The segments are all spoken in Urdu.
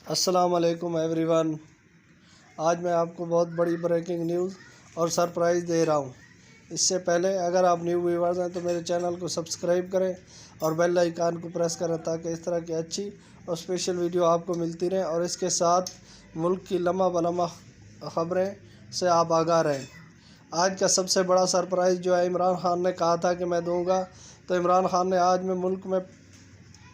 السلام علیکم ایوری ون۔ آج میں آپ کو بہت بڑی بریکنگ نیوز اور سرپرائز دے رہا ہوں۔ اس سے پہلے اگر آپ نیو ویورز ہیں تو میرے چینل کو سبسکرائب کریں اور بیل آئیکن کو پریس کریں تاکہ اس طرح کی اچھی اور اسپیشل ویڈیو آپ کو ملتی رہیں اور اس کے ساتھ ملک کی لمحہ بلمحہ خبریں سے آپ آگاہ رہیں۔ آج کا سب سے بڑا سرپرائز جو ہے عمران خان نے کہا تھا کہ میں دوں گا، تو عمران خان نے آج میں ملک میں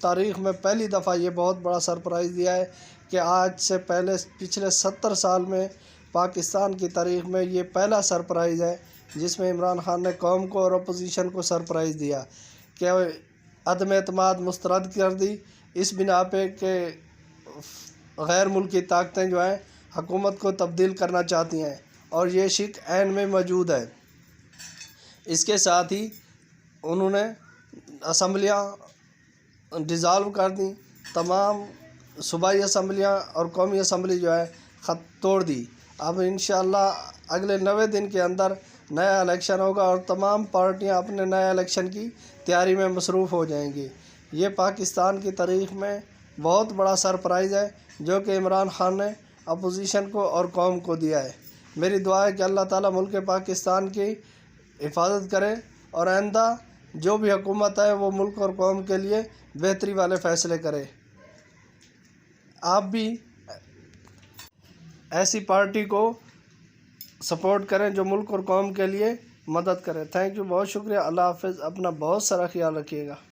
تاریخ میں پہلی دفعہ یہ بہت بڑا سرپرائز دیا ہے کہ آج سے پچھلے 70 سال میں پاکستان کی تاریخ میں یہ پہلا سرپرائز ہے جس میں عمران خان نے قوم کو اور اپوزیشن کو سرپرائز دیا کہ عدم اعتماد مسترد کر دی، اس بنا پہ کہ غیر ملکی طاقتیں جو ہیں حکومت کو تبدیل کرنا چاہتی ہیں اور یہ شک عین میں موجود ہے۔ اس کے ساتھ ہی انہوں نے اسمبلیاں ڈیزالو کر دیں، تمام صوبائی اسمبلیاں اور قومی اسمبلی جو ہے توڑ دی۔ اب انشاءاللہ اگلے 90 دن کے اندر نیا الیکشن ہوگا اور تمام پارٹیاں اپنے نئے الیکشن کی تیاری میں مصروف ہو جائیں گی۔ یہ پاکستان کی تاریخ میں بہت بڑا سرپرائز ہے جو کہ عمران خان نے اپوزیشن کو اور قوم کو دیا ہے۔ میری دعا ہے کہ اللہ تعالیٰ ملک پاکستان کی حفاظت کرے اور آئندہ جو بھی حکومت ہے وہ ملک اور قوم کے لیے بہتری والے فیصلے کرے۔ آپ بھی ایسی پارٹی کو سپورٹ کریں جو ملک اور قوم کے لیے مدد کرے۔ تھینک یو، بہت شکریہ، اللہ حافظ، اپنا بہت سارا خیال رکھیے گا۔